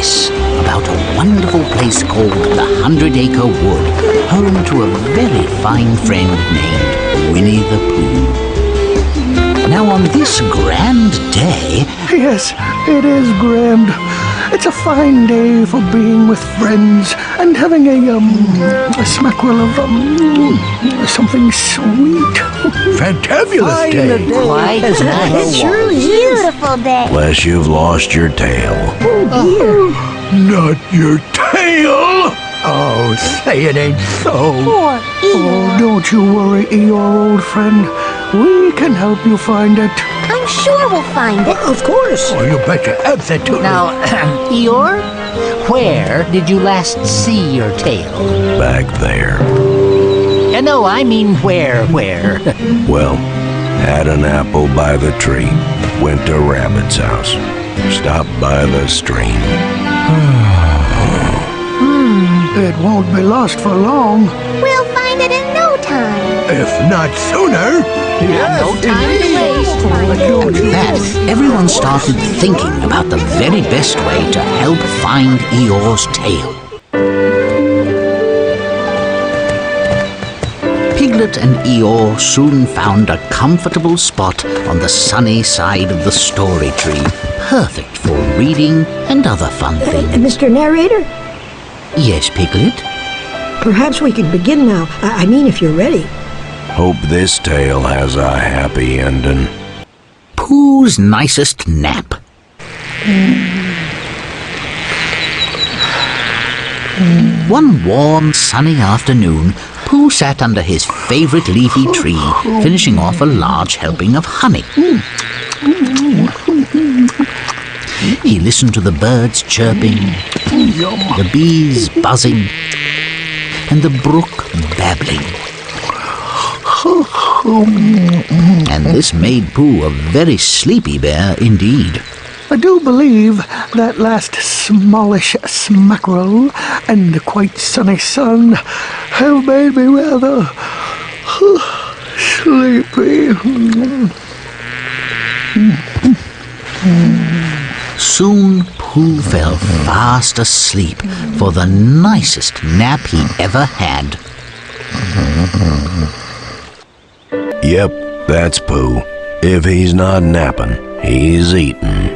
yes, about a wonderful place called the 100-Acre Wood, home to a very fine friend named Winnie the Pooh. Now on this grand day... Yes, it is grand. It's a fine day for being with friends and having a smackerel of something sweet. Fantabulous day. Quite It nice. surely is. Beautiful day. Unless you've lost your tail. Oh, dear. Not your tail! Oh, say it ain't so. Poor Oh, Eeyore. don't you worry, Eeyore, old friend. We can help you find it. I'm sure we'll find it. Of course. Oh, you betcha, absolutely. Now, Eeyore, where did you last see your tail? Back there. No, I mean where? Well, had an apple by the tree. Went to Rabbit's house. Stopped by the stream. It won't be lost for long. We'll find it in no time. If not sooner. No time to waste. At that, everyone started thinking about the very best way to help find Eeyore's tail. Piglet and Eeyore soon found a comfortable spot on the sunny side of the story tree, perfect for reading and other fun things. Mr. Narrator, Yes, Piglet? perhaps we can begin now. I mean, if you're ready. Hope this tale has a happy ending. Pooh's nicest nap. One warm, sunny afternoon, Pooh sat under his favorite leafy tree, finishing off a large helping of honey. He listened to the birds chirping, the bees buzzing, and the brook babbling. And this made Pooh a very sleepy bear indeed. I do believe that last smallish smackerel and the quite sunny sun have made me rather sleepy. Soon Pooh fell fast asleep for the nicest nap he ever had. Yep, that's Pooh. If he's not napping, he's eating.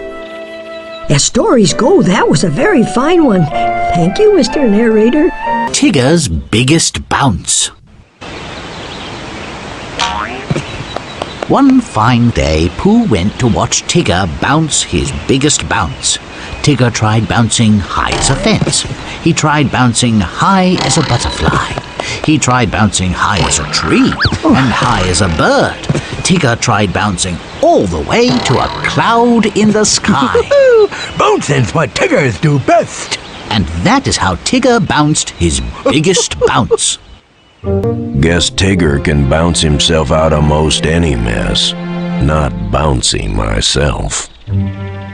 As stories go, that was a very fine one. Thank you, Mr. Narrator. Tigger's biggest bounce. One fine day, Pooh went to watch Tigger bounce his biggest bounce. Tigger tried bouncing high as a fence. He tried bouncing high as a butterfly. He tried bouncing high as a tree and high as a bird. Tigger tried bouncing all the way to a cloud in the sky. Bouncing's what Tiggers do best. And that is how Tigger bounced his biggest bounce. Guess Tigger can bounce himself out of most any mess. Not bouncy myself.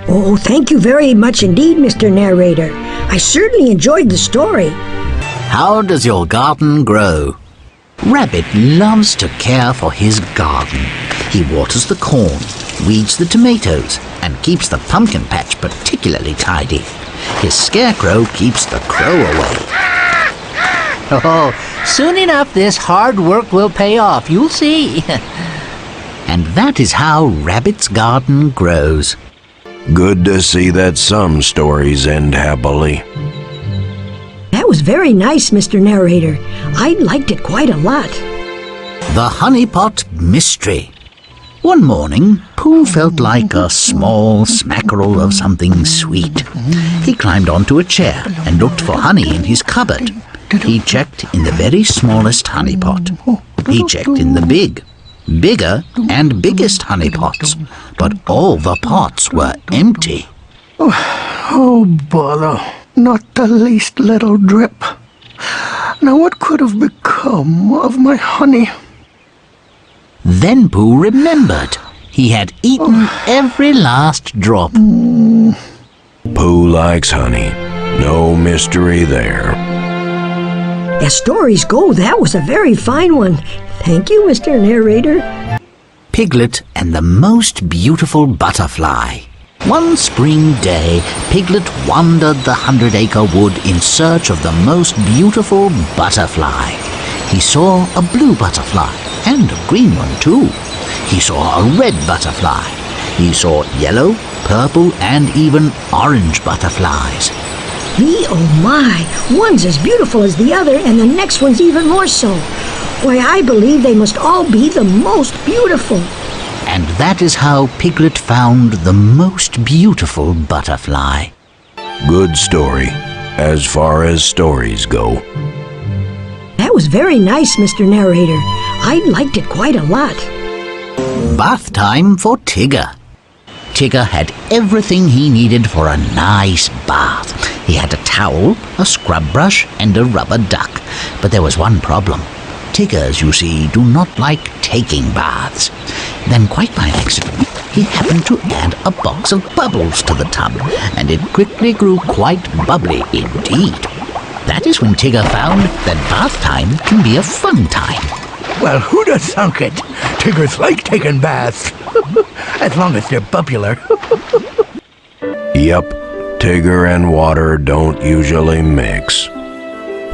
Oh, thank you very much indeed, Mr. Narrator. I certainly enjoyed the story. How does your garden grow? Rabbit loves to care for his garden. He waters the corn, weeds the tomatoes, and keeps the pumpkin patch particularly tidy. His scarecrow keeps the crow away. Oh, soon enough this hard work will pay off, you'll see. And that is how Rabbit's garden grows. Good to see that some stories end happily. That was very nice, Mr. Narrator. I liked it quite a lot. The Honey Pot Mystery. One morning, Pooh felt like a small smackerel of something sweet. He climbed onto a chair and looked for honey in his cupboard. He checked in the very smallest honey pot. He checked in the bigger and biggest honey pots, but all the pots were empty. Oh, bother. Not the least little drip. Now what could have become of my honey? Then Pooh remembered. He had eaten every last drop. Pooh likes honey. No mystery there. As stories go, that was a very fine one. Thank you, Mr. Narrator. Piglet and the Most Beautiful Butterfly. One spring day, Piglet wandered the 100-acre wood in search of the most beautiful butterfly. He saw a blue butterfly, and a green one too. He saw a red butterfly. He saw yellow, purple, and even orange butterflies. Oh my! One's as beautiful as the other, and the next one's even more so. Why, I believe they must all be the most beautiful. And that is how Piglet found the most beautiful butterfly. Good story, as far as stories go. That was very nice, Mr. Narrator. I liked it quite a lot. Bath time for Tigger. Tigger had everything he needed for a nice bath. He had a towel, a scrub brush, and a rubber duck. But there was one problem. Tiggers, you see, do not like taking baths. Then, quite by accident, he happened to add a box of bubbles to the tub, and it quickly grew quite bubbly indeed. That is when Tigger found that bath time can be a fun time. Well, who'd have thunk it? Tiggers like taking baths. As long as they're bubbler. Yep, Tigger and water don't usually mix.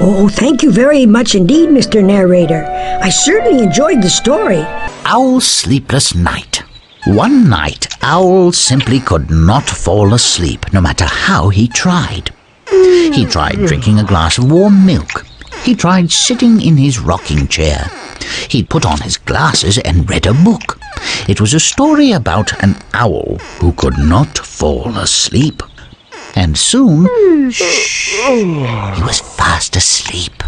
Oh, thank you very much indeed, Mr. Narrator. I certainly enjoyed the story. Owl's sleepless night. One night, Owl simply could not fall asleep, no matter how he tried. He tried drinking a glass of warm milk. He tried sitting in his rocking chair. He put on his glasses and read a book. It was a story about an owl who could not fall asleep. And soon, he was fast asleep.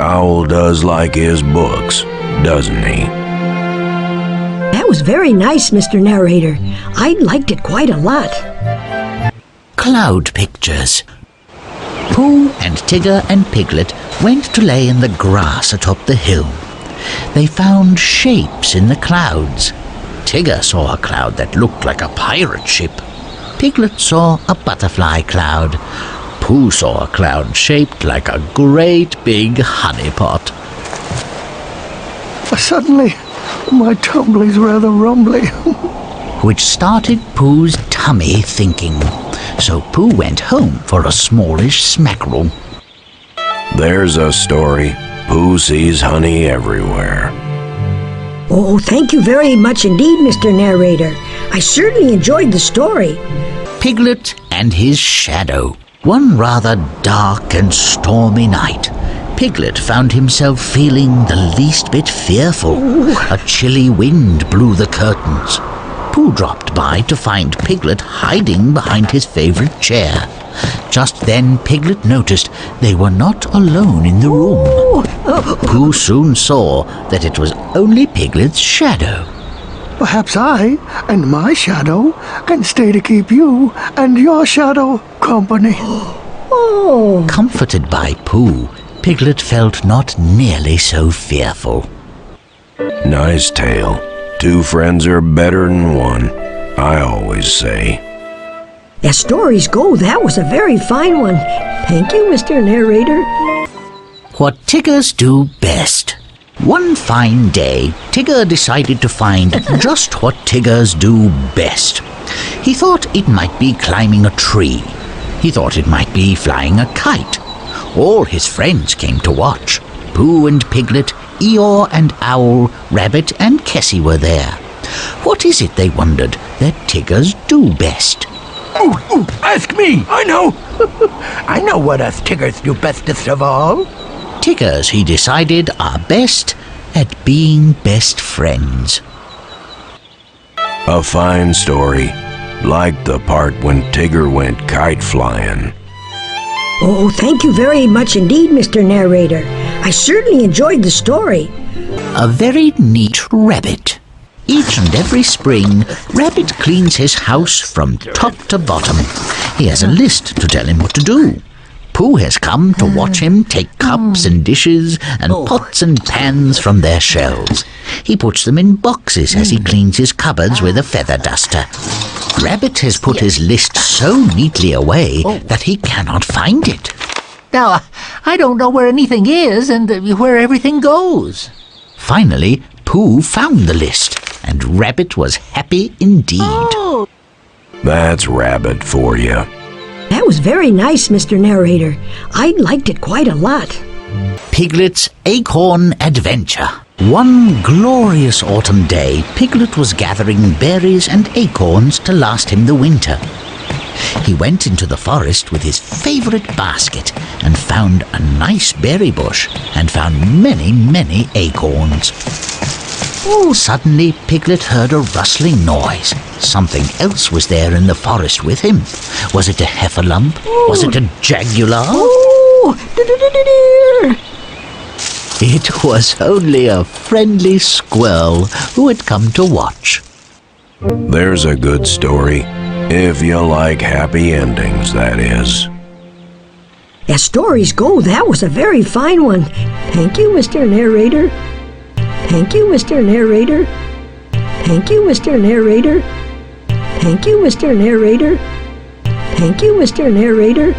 Owl does like his books, doesn't he? That was very nice, Mr. Narrator. I liked it quite a lot. Cloud pictures. Pooh and Tigger and Piglet went to lay in the grass atop the hill. They found shapes in the clouds. Tigger saw a cloud that looked like a pirate ship. Piglet saw a butterfly cloud. Pooh saw a cloud shaped like a great big honey pot. Suddenly, my tumbly's rather rumbly. Which started Pooh's tummy thinking. So Pooh went home for a smallish smackerel. There's a story. Pooh sees honey everywhere. Oh, thank you very much indeed, Mr. Narrator. I certainly enjoyed the story. Piglet and his shadow. One rather dark and stormy night, Piglet found himself feeling the least bit fearful. A chilly wind blew the curtains. Pooh dropped by to find Piglet hiding behind his favorite chair. Just then Piglet noticed they were not alone in the room. Pooh soon saw that it was only Piglet's shadow. Perhaps I and my shadow can stay to keep you and your shadow company. Oh, Comforted by Pooh, Piglet felt not nearly so fearful. Nice tale. Two friends are better than one, I always say. as stories go, that was a very fine one. Thank you, Mr. Narrator. What Tiggers do best. One fine day, Tigger decided to find just what Tiggers do best. He thought it might be climbing a tree. He thought it might be flying a kite. All his friends came to watch. Pooh and Piglet, Eeyore and Owl, Rabbit and Kessie were there. What is it, they wondered, that Tiggers do best? Ooh, ask me! I know! I know what us Tiggers do bestest of all. Tiggers, he decided, are best at being best friends. A fine story. Like the part when Tigger went kite flying. Oh, thank you very much indeed, Mr. Narrator. I certainly enjoyed the story. A very neat rabbit. Each and every spring, Rabbit cleans his house from top to bottom. He has a list to tell him what to do. Pooh has come to watch him take cups and dishes and pots and pans from their shelves. He puts them in boxes as he cleans his cupboards with a feather duster. Rabbit has put his list so neatly away that he cannot find it. Now, I don't know where anything is and where everything goes. Finally, Pooh found the list, and Rabbit was happy indeed. That's Rabbit for you. That was very nice, Mr. Narrator. I liked it quite a lot. Piglet's Acorn Adventure. One glorious autumn day, Piglet was gathering berries and acorns to last him the winter. He went into the forest with his favorite basket and found a nice berry bush and found many, many acorns. Oh, suddenly Piglet heard a rustling noise. Something else was there in the forest with him. Was it a heffalump? Was it a jaguar? Oh, It was only a friendly squirrel who had come to watch. There's a good story. If you like happy endings, that is. As stories go, that was a very fine one. Thank you, Mr. Narrator. Thank you, Mr. Narrator. Thank you, Mr. Narrator. Thank you, Mr. Narrator. Thank you, Mr. Narrator.